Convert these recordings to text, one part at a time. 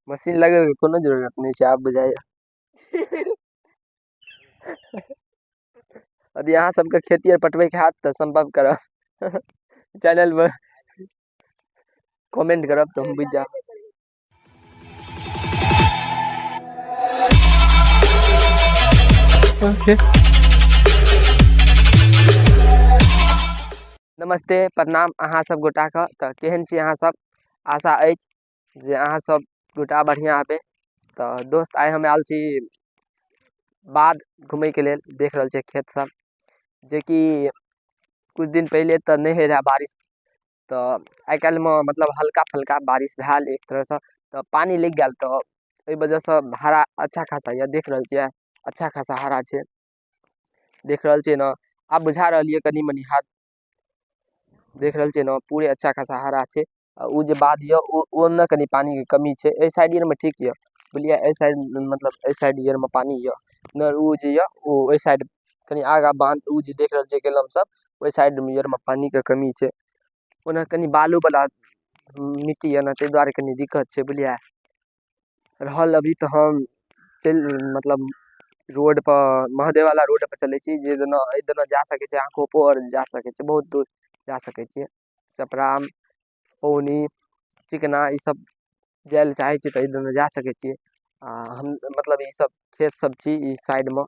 Machine लगे के कोनो जरूरत नहीं है, आप बुझाइए। यदि यहाँ सबके खेती और पटवे के हाथ तो संभव करब। चैनल में कमेंट करब तो हम बुझ जाब। नमस्ते प्रणाम अहाँ सब गोटा के। तो केहन छी अहाँ सब? आशा अछि जे अहाँ सब गोटा बढ़िया हेबे। तो दोस्त आइ हम आयल छी बाध घूमे के लेल। देख रहल छे खेत सब, जे कि कुछ दिन पहले तो नहीं हो रहा बारिश, तो आई काल में मतलब हल्का फल्का बारिश भेल एक तरह से, तो पानी लग गया, तो ओहि वजह से हरा अच्छा खासा ये। देख रहल छियै अच्छा खासा हरा छे, देख रहल छियै ना। आप बुझा रहलिए कनी मनी हाथ, देख रहल छियै ना पूरे अच्छा खासा हरा छे। उ जे बाद ये ओने कनी पानी के कमी छे, ए साइड में ठीक ये बुझलिए। ए साइड मतलब ए साइड ईयर में पानी ये न, उ जे ये ओ ओइ साइड कनी आगा बांध उ जे देख रहल छियै कलम सब, ओइ साइड में ईयर में पानी के कमी छे। ओना कनी बालू वाला मिट्टी है ना, ते द्वारे कनी दिक्कत छे बुझलिए। रहल अभी तो हम चल मतलब रोड पर महादेव वाला रोड पर चले छी, जे दोनों ए दोनों जा सके छे, आकोपो और जा सके छे, बहुत दूर जा सके छे। सपराम पौनी चिकना ई सब जाय ले चाहे छी तो ए दोनों जा सके छी। हम मतलब ई सब खेत सब छी ई साइड में।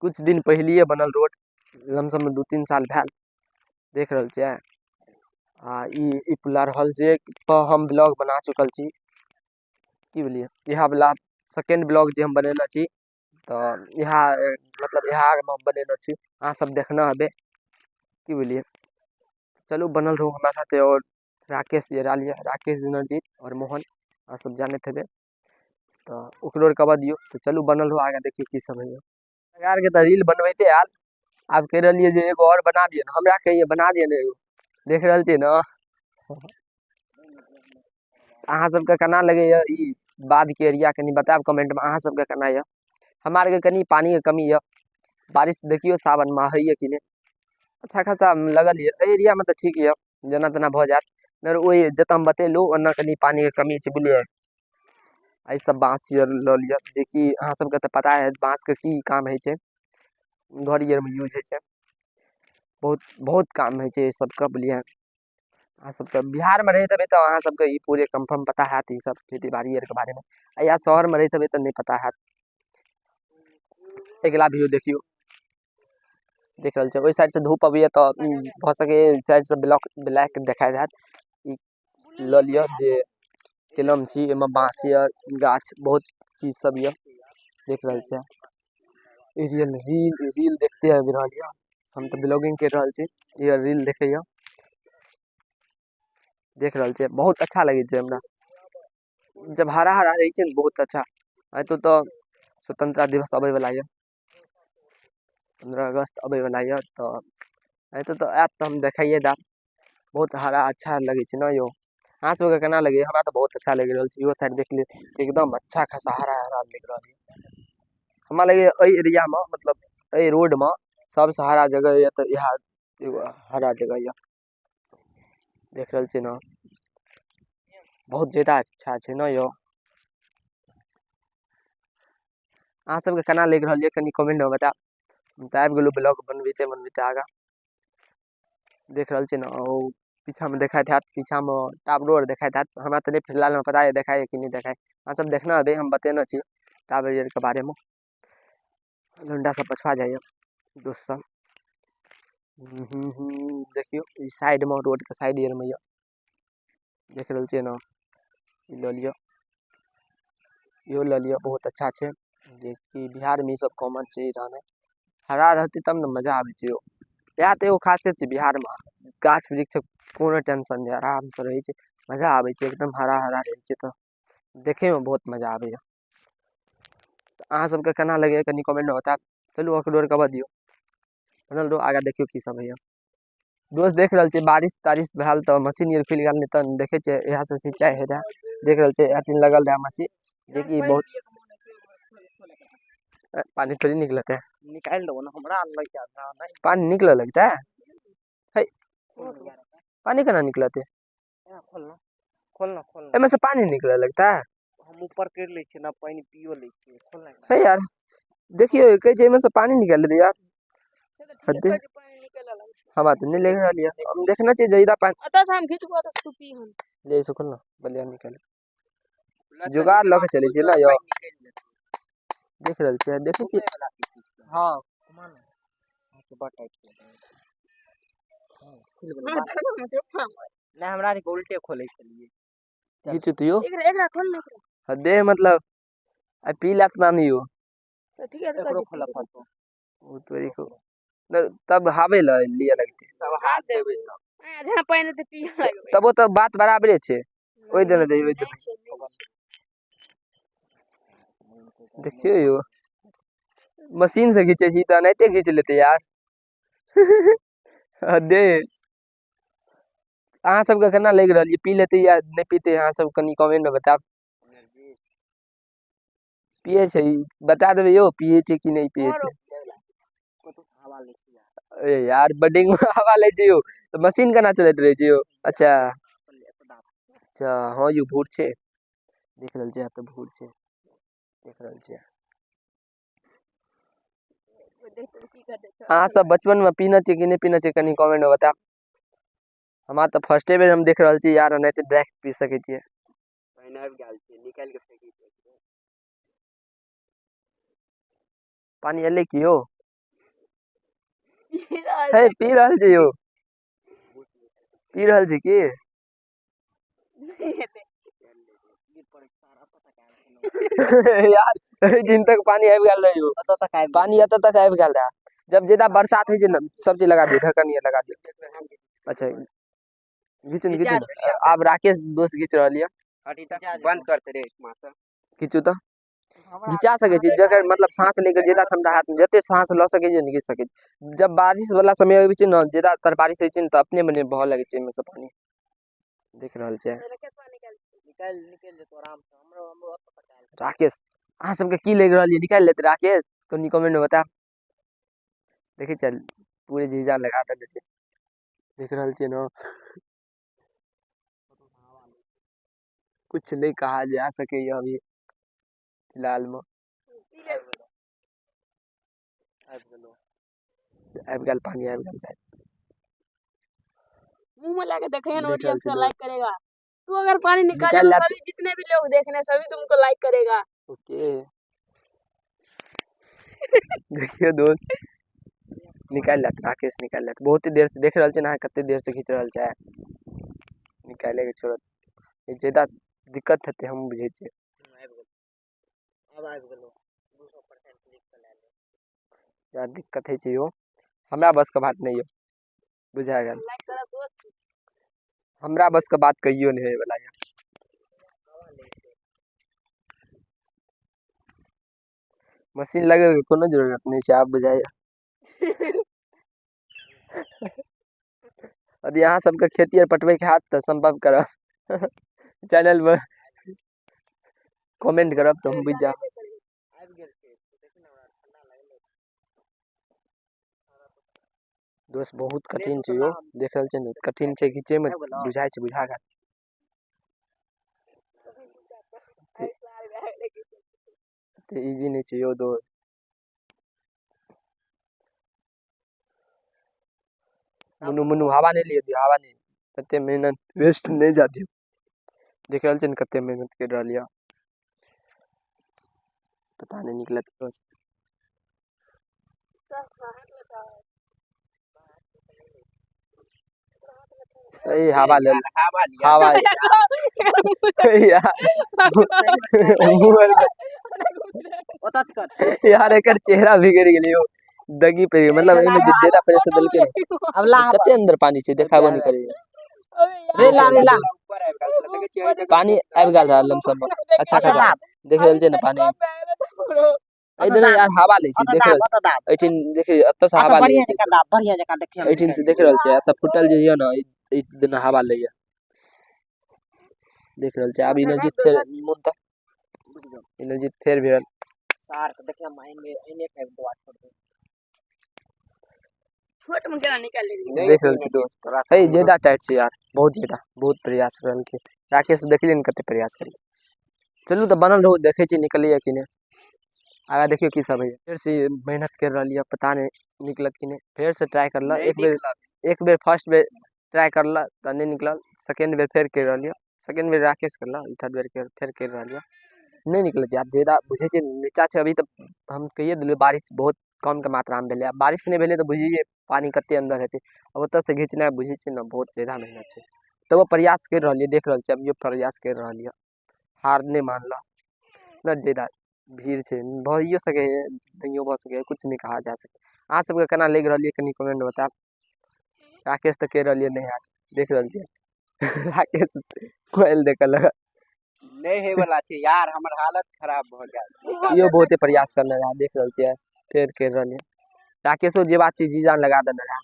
कुछ दिन पहलिए बनल रोड, लमसम 2-3 साल भेल। देख रहल छियै ई पुला रहल जे पर हम ब्लॉग बना चुकल छी, की बोलिए। यह वाला सेकंड ब्लॉग जे हम बनेने छी, तो यह मतलब यह में बनेने छी, अहाँ सब देखना हबे, की बोलिए। चलू बनल रहू हमरा साथे। और राकेश जी डालिए, राकेश नरजीत और मोहन अहाँ सब जानत हेबे, तो ओकरो कबा दियो। तो चलू बनल रहू, आगे देखियो की सब है। यार के तो रील बनबैते यार, आप कह रहिए जे एगो और बना दिए ना, हमरा कहिए बना दिए ना एगो। देख रहल छी ना अहाँ सबके केना लगैया ई बाध के एरिया, कनी बताब कमेंट में अहाँ सबके केना ये। हमार के कनी पानी के कमी है, बारिश देखियो सावन में है कि नहीं। अच्छा खासा लगल ये एरिया में, तो ठीक है जना तना भ जात। ओहि जत हम बतेलू ओना कनी पानी के कमी छे बुझलिए। आई सब बांस ये ल लिया, जे कि अहाँ सबके तो पता है बांस के की काम है छे, घर ये में यूज है छे। बहुत बहुत काम है छे सब का बुझलिए। अहाँ सबके बिहार में रहते तो अहाँ सबके ई पूरे कंफर्म पता है ई सब खेती बाड़ी के बारे में। या शहर में रहते तो नहीं पता है। अगला वीडियो देखियो। देख रहल छे ओहि साइड से धूप अभी तो भ सके साइड से ब्लैक दिखाई देत। ई ल लियो जे कलम छी, एमे बांस ये गाछ बहुत चीज सब ये। देख रहल छे रील रील रील देखते आबि रहल ये, हम तो ब्लॉगिंग कर रहल छी, ये रील देखे ये। देख रहल छे बहुत अच्छा लगे छे हमरा, जब हरा हरा रहे छे बहुत अच्छा। तो स्वतंत्रता दिवस आवे वाला ये, 15 अगस्त आवे वाला ये, तो ऐप तो हम देखाइए दा। बहुत हरा अच्छा लगे छे ना यो। अहाँ सबके केना लगे? हमरा तो बहुत अच्छा लग रहल छे। इहो साइड देख लिए एकदम अच्छा खासा हरा हरा लग रहल है। हमरा लगे एई एरिया में मतलब एई रोड में सबसे हरा जगह ये, तो यह एगो हरा जगह ये। देख रहल छे ना बहुत ज्यादा अच्छा छे ना यो। अहाँ सबके केना लग रहल ये कनी कमेंट में बता। हम तो आबि गेलू ब्लॉग बनबैते बनबैते आगा। देख रहल छे ना ओ पीछा में देखाइत हैत, पीछा में टावरो और देखाइत हैत। हमरा तो नहीं फिलहाल में पता है देखाय कि नहीं देखाय। अहाँ सब देखना अबे हम बतेने छी टावर के बारे में। लंडा सब पछुआ जाइए दोस्त सब। देखियो ई साइड में रोड के साइड एयर में ये। देख रहल छे ना ई ल लियो, यो ल लियो बहुत अच्छा छे। जे कि बिहार में ई सब कॉमन छे रहना। हरा रहते तब न मजा आवे छे। यहाँ तो एगो खासियत छे बिहार में, गाछ वृक्ष कोनो टेंशन नहीं, आराम से रहे छे, मजा आवे छे एकदम हरा हरा रहे छे, तो देखे में बहुत मजा आवे। अहाँ सबके केना लगे कनी कमेंट में बताब। चलू अखरोर कबा दियो, बनल रहो आगा देखियो की सब है। दोस्त देख रहल छे बारिश तारिश भेल तो मशीन ये खुल गेल, नहीं तो देखे छे यहाँ से सिंचाई है रहा। देख रहल छे अथी लगल रहा मशीन, जे कि बहुत पानी थोड़ी निकलते है। निकाल दो ना हमरा अंदर क्या था नहीं पानी निकले लगता है। है पानी केना निकलते खोलना खोलना एमे से पानी निकले लगता है। हम ऊपर कर ले छे ना पानी पियो ले छे खोलना है यार देखियो कहे जे एमे से पानी निकल दे यार। हदे हवा तो नहीं लग रहा है हम देखना चाहिए ज्यादा पानी अतः से हम खींचबो तो सुपी हम ले इसको खोलना बलिया निकल जुगाड़ लके चले छी ना यो देख रहल छी देखे छी। हां मान के बटाई ना हमरा रे उल्टे खोले छलिए घीचू तो एकरा खोल ना हदे मतलब आ पी लात ना नहीं हो तो ठीक है एकरो खोला फटो वो तोरी को तब हावे ल लिया लगते तब हाथ देबे जहां पानी तो पिए लगबे तब वो तो बात बराबरे छे ओइ देने दे ओइ देने देखियो यो मशीन से खींचे छी त नैते खींच लेते यार हदे अहाँ सब के केना लग रहल ये पी लेते या नहीं पीते अहाँ सब कनी कमेंट में बताब पिए छै बता देबे यो पिए छै कि नहीं पिए छै हवा ले छी ए यार बडिंग में हवा ले छै यो तो मशीन केना चलत रहे छै यो। अच्छा अच्छा हां यो भूर छै देख रहल छै त भूर छै देख रहल छै। अहाँ सब बचपन में पीना चाहिए कि नहीं पीना चाहिए कनी कमेंट में बता। हमरा तो फर्स्टे बेर हम देख रहल छी यार नहीं तो डायरेक्ट पी सके छिए पानी आबि गेल छै निकाल के फेंकी पानी एले कि यो हे पी रहल छी यो पी रहल छी की यार दिन तक पानी आबि गेल रहे यो पानी एत तक आबि गेल रहा जब ज्यादा बरसात है जे सब चीज लगा दियो ढक्कन ये लगा दियो। अच्छा घिचू घिचू अब राकेश दोस्त घिच रहल ये हटी त बंद करते रे माता घिचू तो घिचा सके छी जकर मतलब सांस लेके ज्यादा ठंडा हाथ में जते सांस ल सके जे नहीं घिच सके जब बारिश वाला समय होय छै न ज्यादा तर बारिश होय छै न त अपने मने बह लगे छै में से पानी देख रहल छै निकाल निकल जेतो आराम से हमरो राकेश अहाँ सबके की लग रहल ये निकाल लेते राकेश कनी कमेंट में बता देखे चल पूरे जीजा लगा देले छै देख रहल छिए न कुछ नहीं कहा जा सके ये अभी फिलहाल में आबि गेल पानी आबि गेल शायद मुंह में लाके देखें देख रहल ऑडियंस छी का लोग लाइक करेगा तू अगर पानी निकाले निकाल तो लाते सभी जितने भी लोग देख रहे हैं सभी तुमको लाइक करेगा। ओके देखियो दोस्त निकाल लेत राकेश निकाल लेत बहुत ही देर से देख रहल छै ना कते देर से खींच रहल छै निकाले के छोड़त ज्यादा दिक्कत हेते हम बुझे छिए अब आबि गेलो 200% क्लिक कर ले यार दिक्कत है छै यो हमरा बस के बात नहीं है बुझा गेल लाइक करा दोस्त हमरा बस के बात कहियो नहीं है वाला है मशीन लगे के कोनो जरूरत नहीं छै आप बुझाइए यदि अहाँ सबके खेती और पटवे के हाथ तो संभव करब चैनल में कमेंट करब तो हम बुझ जा आबि गेल छै देखि ना ठंडा लागले दोस्त बहुत कठिन छै यो देख रहल छै न कठिन छै घीचे में बुझाय छै बुझा गेल ते इजी नहीं छै यो दो मुनु मुनु हवा नहीं लियो हवा नहीं कते मेहनत वेस्ट नहीं जाती देख रहल छै न कते मेहनत कर रहल या पता नहीं निकलत दोस्त ए हवा ले हवा यार ओता कर यार एकर चेहरा बिगड़ गेलै यो दगी पे मतलब एमे ज्यादा प्रेशर देलके न अब ला कते अंदर पानी छै देखाबो नहीं करे रेला रेला ऊपर आबि गेल लगे छै पानी आबि गेल रहा लमसम अच्छा खासा देख रहल छै न पानी ए देना यार हवा ले छी देख रहल छी एठिन देखि अत से हवा ले बढ़िया जका देखियो एठिन से देख रहल छै अत फुटल जे हिय न ई देना हवा ले देख रहल छै अब इनरजीत फेर मोन त इनरजीत फेर भेल सार के देखियो माइन में इने के बात कर दे छोट में केना निकाल ले देख रहल छी दोस्त है ज्यादा टाइट छै यार, बहुत प्रयास करल के राकेश देखलिए न कते प्रयास करी। चलू तो बनल रहू, देखे छी निकलिए कि नहीं। आगा देखियो की सब है। फिर से मेहनत कर रही है, पता नहीं निकलत कि नहीं। फिर से ट्राई करल, एक बेर फर्स्ट बेर ट्राई करल तो नहीं निकलल, सेकेंड बेर फिर कर रही है, सेकेंड बेर राकेश करल, थर्ड बेर फिर कर रही है, नहीं निकलत यार। ज्यादा बुझे छी नीचा छै अभी, तो हम कहिए दिलिए बारिश बहुत कम के मात्रा में भेले। अब बारिश नहीं भेले तो बुझिए पानी कते अंदर हेते। अब ओत से घिंचना बुझे छी ना बहुत ज्यादा मेहनत छै, तो वो प्रयास कर रही है, देख रहल छी अब प्रयास कर रही है, हार नहीं मानल। इतना ज्यादा भीड़ छै, भइयो सके है नहियो भ सके है, कुछ नहीं कहा जा सके। अहाँ सबके केना लग रहल है कनी कमेंट में बताएब। राकेश तो कह रही है नहीं यार, देख रहल छी राकेश कोयल देखल लगा नहीं है वाला छै यार, हमर हालत खराब भ गेल। यो बहुते प्रयास करने रहा, देख रहल छी फिर कर रहल है। राकेशो जे बात चीज जीजान लगा देने रहा,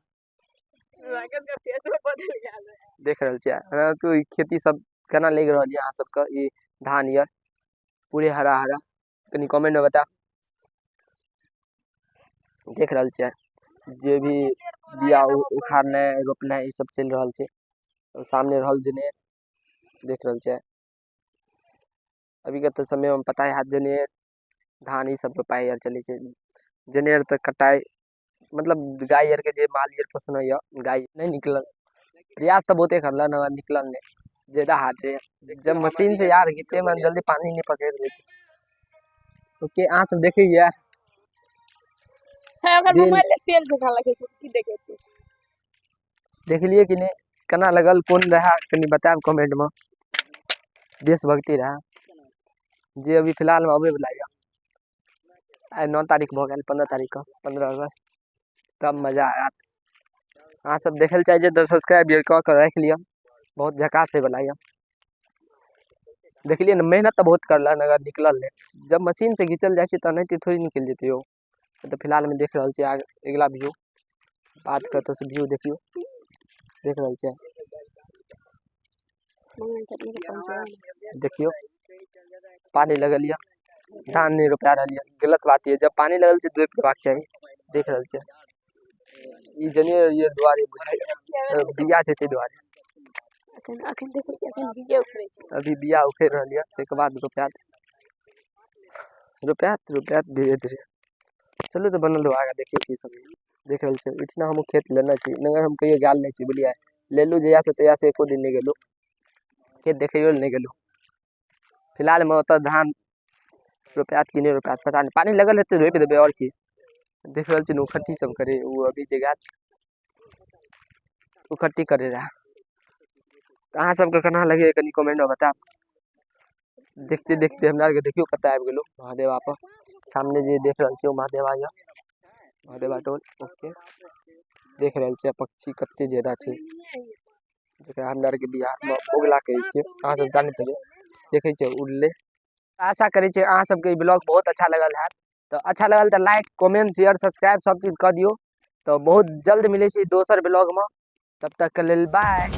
राकेश का फेस में बदल गया है। देख रहल छी। तो खेती सब केना लग रहल है अहाँ सबके, ई धान ये पूरे हरा हरा, कनी कमेंट में बता। देख रहल छी जे भी बिया उखाड़ने रोपने ई सब चल रहल छै, और सामने रहल जनेर, देख रहल छी। अभी के तो समय में पता है जनेर धान ई सब रोपाई आर चले छै। जनेर तो कटाई मतलब गाय आर के जे माल आर पोसना है, गाय नहीं निकलल, प्रयास तो बहुते करल ना निकलल नहीं, ज्यादा हाथ रे। जब मशीन से यार घीचे में जल्दी पानी नहीं पकड़ रहे। ओके अहाँ सब देखिए यार, है अगर मोबाइल ले तेल से खा लगे की देखे छी। देखलिए कि नहीं केना लगल, कौन रहा कनी बताएब कमेंट में। देशभक्ति रहा जे अभी फिलहाल में अबे वाला है। आई 9 तारीख भ गेल, 15 तारीख का 15 अगस्त, तब मजा आयत। अहाँ सब देखे चाहिए तो सब्सक्राइब कऽ के रख लिया, बहुत झकास है वाला है। देखलिए ना मेहनत तो बहुत करलन, अगर निकलल नहीं, जब मशीन से घिंचल जाए तो नहीं थोड़ी निकल जेते हो। तो फिलहाल में देख रहल छी अगला व्यू, बात करते से व्यू देखियो, देख रहल छी देखियो पानी लगल है, धान नहीं रोपा रही है, गलत बात है। जब पानी लगल छै रोप देबाक चाहिए, देख रहल छी ई जनेर ये दुआरे बुझाई बिया छै ते दुआरे अखन देखो अखन बिया उखड़े छै, अभी बिया उखड़ रहल है, तक बाद रोपात धीरे धीरे। चलो तो बनल रहो, आगा देखियो की सब देख रहल छी। इतना हम खेत लेना छी, नगर हम कहियो गाल नहीं छी बुझलिए, लेलू जया से तया से एको दिन नहीं गेलू खेत देखियो नहीं गेलू। फिलहाल में ओत धान रोपात कि नहीं रोपात पता नहीं, पानी लगल है तो रोप देबे और की। देख रहल छी उखट्टी सब करे, वो अभी जगह उखट्टी करे रहा। अहाँ सबके केना लगे कनी कमेंट में बताब। देखते देखते हमरा के देखियो कत आबि गेलो महादेवा पर, सामने जे देख रहल छी महादेवा या महादेवा टोल। ओके देख रहल छी पक्षी कते ज्यादा छै, जेकरा हमरा के बिहार में उगला कहे छै, अहाँ सब जानते हेबे, देखे छै उड़ले। आशा करे छी अहाँ सबके ई ब्लॉग बहुत अच्छा लगल है, तो अच्छा लगल तो लाइक कमेंट शेयर सब्सक्राइब सब चीज कर दियो। तो बहुत जल्द मिले छी दोसर ब्लॉग में, तब तक के लेल बाय।